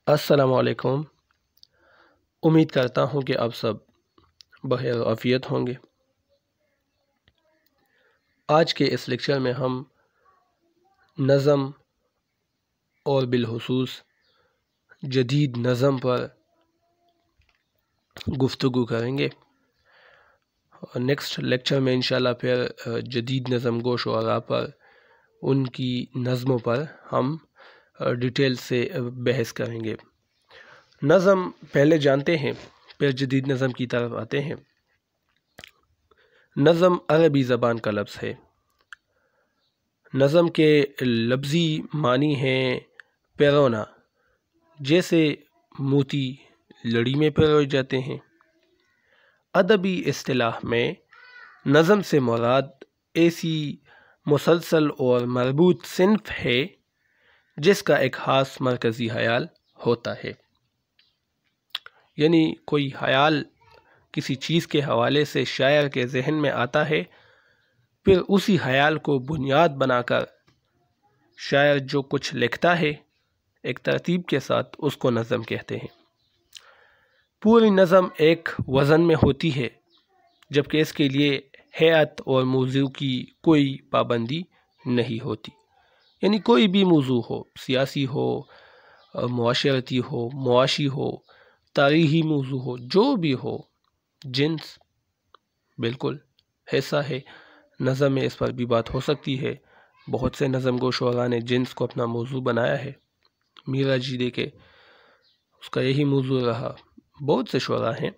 السلام علیکم۔ امید کرتا ہوں کہ آپ سب بخیر عافیت ہوں گے۔ آج کے اس لیکچر میں ہم نظم اور بالخصوص جدید نظم پر گفتگو کریں گے، اور نیکسٹ لیکچر میں انشاءاللہ پھر جدید نظم گو شعراء پر، ان کی نظموں پر ہم ڈیٹیل سے بحث کریں گے۔ نظم پہلے جانتے ہیں، پھر جدید نظم کی طرف آتے ہیں۔ نظم عربی زبان کا لفظ ہے۔ نظم کے لفظی معنی ہیں پیرونا، جیسے موتی لڑی میں پروئے جاتے ہیں۔ ادبی اصطلاح میں نظم سے مراد ایسی مسلسل اور مربوط صنف ہے جس کا ایک خاص مرکزی خیال ہوتا ہے، یعنی کوئی خیال کسی چیز کے حوالے سے شاعر کے ذہن میں آتا ہے، پھر اسی خیال کو بنیاد بنا کر شاعر جو کچھ لکھتا ہے ایک ترتیب کے ساتھ، اس کو نظم کہتے ہیں۔ پوری نظم ایک وزن میں ہوتی ہے، جبکہ اس کے لیے ہیئت اور موضوع کی کوئی پابندی نہیں ہوتی، یعنی کوئی بھی موضوع ہو، سیاسی ہو، معاشرتی ہو، معاشی ہو، تاریخی موضوع ہو، جو بھی ہو، جنس بالکل حصہ ہے نظم میں، اس پر بھی بات ہو سکتی ہے۔ بہت سے نظم گو شعراء نے جنس کو اپنا موضوع بنایا ہے۔ میرا جی دیکھے اس کا یہی موضوع رہا، بہت سے شعراء ہیں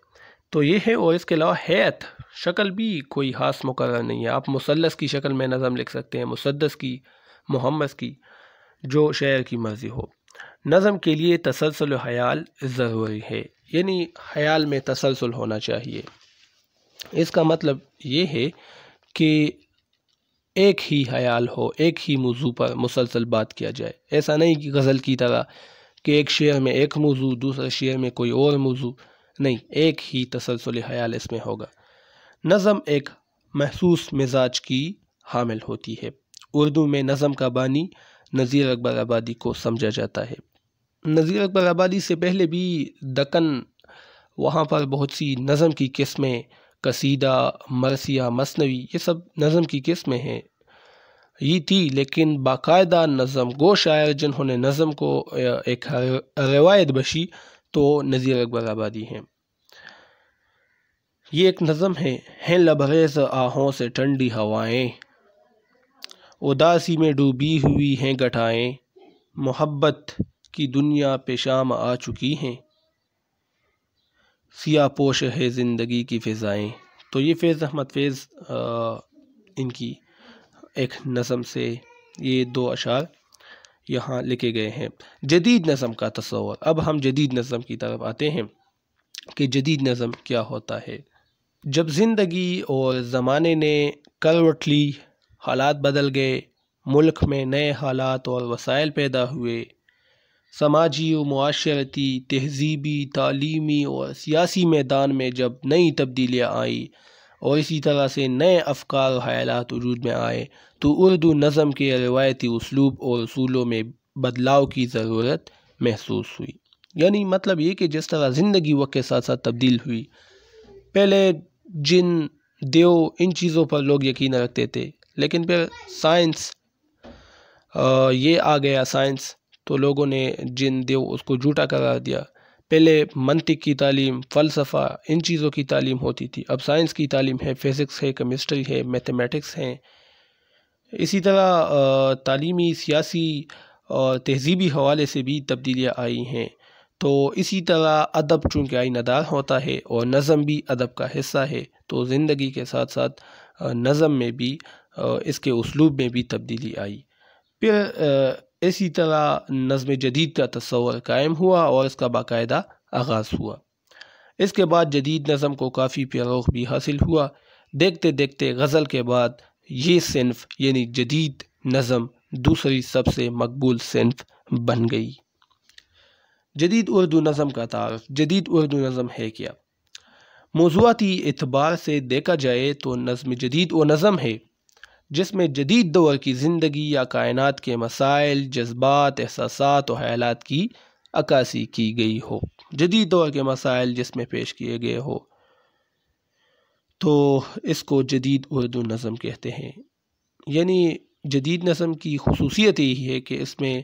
تو یہ ہے۔ اور اس کے علاوہ ہیئت، شکل بھی کوئی خاص مقرر نہیں ہے۔ آپ مثلث کی شکل میں نظم لکھ سکتے ہیں، مسدس کی، محمد کی، جو شاعر کی مرضی ہو۔ نظم کے لیے تسلسل خیال ضروری ہے، یعنی خیال میں تسلسل ہونا چاہیے۔ اس کا مطلب یہ ہے کہ ایک ہی خیال ہو، ایک ہی موضوع پر مسلسل بات کیا جائے۔ ایسا نہیں کہ غزل کی طرح کہ ایک شعر میں ایک موضوع، دوسرے شعر میں کوئی اور موضوع، نہیں، ایک ہی تسلسل خیال اس میں ہوگا۔ نظم ایک محسوس مزاج کی حامل ہوتی ہے۔ اردو میں نظم کا بانی نذیر اکبر آبادی کو سمجھا جاتا ہے۔ نذیر اکبر آبادی سے پہلے بھی دکن، وہاں پر بہت سی نظم کی قسمیں، قصیدہ، مرثیہ، مثنوی، یہ سب نظم کی قسمیں ہیں، یہ تھی، لیکن باقاعدہ نظم گو شاعر جنہوں نے نظم کو ایک روایت بخشی تو نذیر اکبر آبادی ہیں۔ یہ ایک نظم ہے۔ ہیں لبریز آہوں سے ٹھنڈی ہوائیں، اداسی میں ڈوبی ہوئی ہیں گٹھائیں، محبت کی دنیا پہ شام آ چکی ہیں، سیاہ پوش ہے زندگی کی فضائیں۔ تو یہ فیض احمد فیض ان کی ایک نظم سے یہ دو اشعار یہاں لکھے گئے ہیں۔ جدید نظم کا تصور۔ اب ہم جدید نظم کی طرف آتے ہیں کہ جدید نظم کیا ہوتا ہے۔ جب زندگی اور زمانے نے کروٹ لی، حالات بدل گئے، ملک میں نئے حالات اور وسائل پیدا ہوئے، سماجی و معاشرتی، تہذیبی، تعلیمی اور سیاسی میدان میں جب نئی تبدیلیاں آئیں اور اسی طرح سے نئے افکار و خیالات وجود میں آئے، تو اردو نظم کے روایتی اسلوب اور اصولوں میں بدلاؤ کی ضرورت محسوس ہوئی۔ یعنی مطلب یہ کہ جس طرح زندگی وقت کے ساتھ ساتھ تبدیل ہوئی، پہلے جن، دیو، ان چیزوں پر لوگ یقین رکھتے تھے، لیکن پھر سائنس یہ آ گیا، سائنس، تو لوگوں نے جن، دیو، اس کو جھوٹا قرار دیا۔ پہلے منطق کی تعلیم، فلسفہ، ان چیزوں کی تعلیم ہوتی تھی، اب سائنس کی تعلیم ہے، فزکس ہے، کیمسٹری ہے، میتھمیٹکس ہیں۔ اسی طرح تعلیمی، سیاسی اور تہذیبی حوالے سے بھی تبدیلیاں آئی ہیں۔ تو اسی طرح ادب چونکہ آئینہ دار ہوتا ہے اور نظم بھی ادب کا حصہ ہے، تو زندگی کے ساتھ ساتھ نظم میں بھی، اس کے اسلوب میں بھی تبدیلی آئی۔ پھر اسی طرح نظم جدید کا تصور قائم ہوا اور اس کا باقاعدہ آغاز ہوا۔ اس کے بعد جدید نظم کو کافی فروغ بھی حاصل ہوا۔ دیکھتے دیکھتے غزل کے بعد یہ صنف یعنی جدید نظم دوسری سب سے مقبول صنف بن گئی۔ جدید اردو نظم کا تعارف۔ جدید اردو نظم ہے کیا؟ موضوعاتی اعتبار سے دیکھا جائے تو نظم جدید وہ نظم ہے جس میں جدید دور کی زندگی یا کائنات کے مسائل، جذبات، احساسات و خیالات کی عکاسی کی گئی ہو، جدید دور کے مسائل جس میں پیش کیے گئے ہو، تو اس کو جدید اردو نظم کہتے ہیں۔ یعنی جدید نظم کی خصوصیت یہی ہے کہ اس میں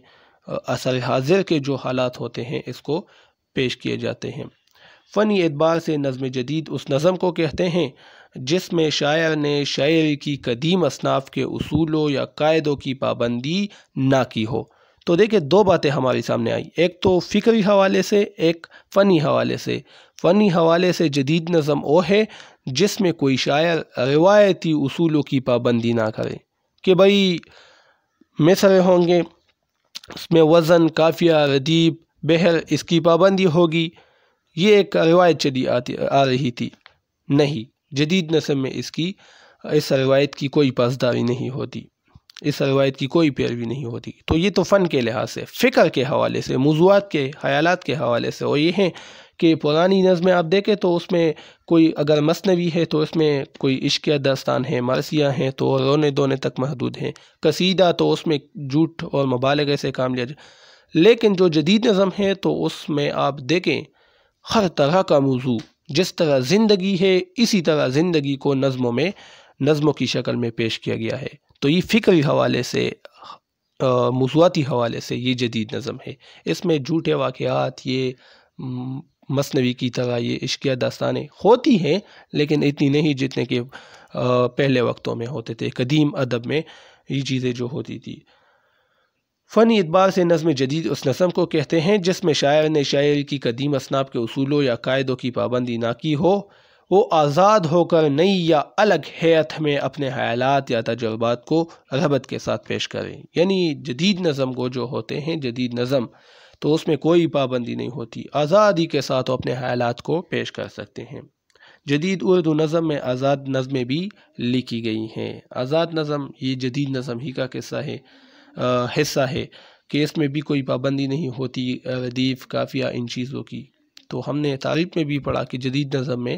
عصر حاضر کے جو حالات ہوتے ہیں اس کو پیش کیے جاتے ہیں۔ فنی اعتبار سے نظم جدید اس نظم کو کہتے ہیں جس میں شاعر نے شاعری کی قدیم اصناف کے اصولوں یا قاعدوں کی پابندی نہ کی ہو۔ تو دیکھیں دو باتیں ہمارے سامنے آئی، ایک تو فکری حوالے سے، ایک فنی حوالے سے۔ فنی حوالے سے جدید نظم وہ ہے جس میں کوئی شاعر روایتی اصولوں کی پابندی نہ کرے کہ بھائی مصرع ہوں گے، اس میں وزن، قافیہ، ردیف، بحر، اس کی پابندی ہوگی، یہ ایک روایت چلی آ رہی تھی۔ نہیں، جدید نظم میں اس روایت کی کوئی پاسداری نہیں ہوتی، اس روایت کی کوئی پیروی نہیں ہوتی۔ تو یہ تو فن کے لحاظ سے۔ فکر کے حوالے سے، موضوعات کے، خیالات کے حوالے سے وہ یہ ہیں کہ پرانی نظمیں آپ دیکھیں تو اس میں کوئی اگر مثنوی ہے تو اس میں کوئی عشقیہ داستان ہے، مرثیہ ہیں تو رونے دھونے تک محدود ہیں، قصیدہ تو اس میں جھوٹ اور مبالغے سے کام لیا جائے۔ لیکن جو جدید نظم ہے تو اس میں آپ دیکھیں ہر طرح کا موضوع، جس طرح زندگی ہے اسی طرح زندگی کو نظموں کی شکل میں پیش کیا گیا ہے۔ تو یہ فکری حوالے سے، موضوعاتی حوالے سے یہ جدید نظم ہے۔ اس میں جھوٹے واقعات، یہ مثنوی کی طرح یہ عشقیہ داستانیں ہوتی ہیں لیکن اتنی نہیں جتنے کہ پہلے وقتوں میں ہوتے تھے، قدیم ادب میں یہ چیزیں جو ہوتی تھی۔ فنی اعتبار سے نظم جدید اس نظم کو کہتے ہیں جس میں شاعر نے شاعری کی قدیم اصناف کے اصولوں یا قاعدوں کی پابندی نہ کی ہو، وہ آزاد ہو کر نئی یا الگ ہیئت میں اپنے خیالات یا تجربات کو رغبت کے ساتھ پیش کریں۔ یعنی جدید نظم کو جو ہوتے ہیں، جدید نظم تو اس میں کوئی پابندی نہیں ہوتی، آزادی کے ساتھ وہ اپنے خیالات کو پیش کر سکتے ہیں۔ جدید اردو نظم میں آزاد نظمیں بھی لکھی گئی ہیں۔ آزاد نظم یہ جدید نظم ہی کا حصہ ہے کہ اس میں بھی کوئی پابندی نہیں ہوتی ردیف، قافیہ، ان چیزوں کی۔ تو ہم نے تعریف میں بھی پڑھا کہ جدید نظم میں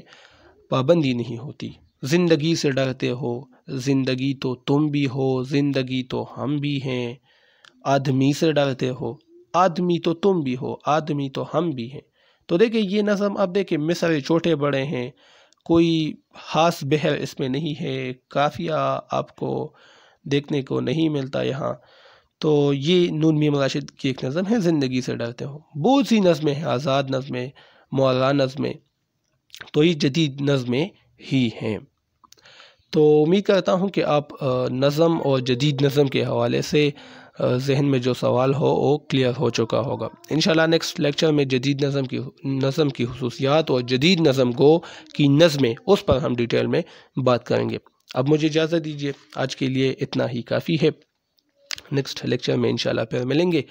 پابندی نہیں ہوتی۔ زندگی سے ڈرتے ہو، زندگی تو تم بھی ہو، زندگی تو ہم بھی ہیں۔ آدمی سے ڈرتے ہو، آدمی تو تم بھی ہو، آدمی تو ہم بھی ہیں۔ تو دیکھیں یہ نظم اب دیکھیں مصرع چھوٹے بڑے ہیں، کوئی خاص بحر اس میں نہیں ہے، قافیہ آپ کو دیکھنے کو نہیں ملتا یہاں۔ تو یہ نون میم راشد کی ایک نظم ہے، زندگی سے ڈرتے ہو۔ بہت سی نظمیں ہیں، آزاد نظمیں، معرّہ نظمیں، تو یہ جدید نظمیں ہی ہیں۔ تو امید کرتا ہوں کہ آپ نظم اور جدید نظم کے حوالے سے ذہن میں جو سوال ہو وہ کلیئر ہو چکا ہوگا۔ انشاءاللہ نیکسٹ لیکچر میں جدید نظم کی خصوصیات اور جدید نظم کی نظمیں، اس پر ہم ڈیٹیل میں بات کریں گے۔ اب مجھے اجازت دیجیے، آج کے لیے اتنا ہی کافی ہے۔ نیکسٹ لیکچر میں انشاءاللہ پھر ملیں گے۔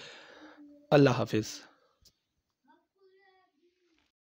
اللہ حافظ۔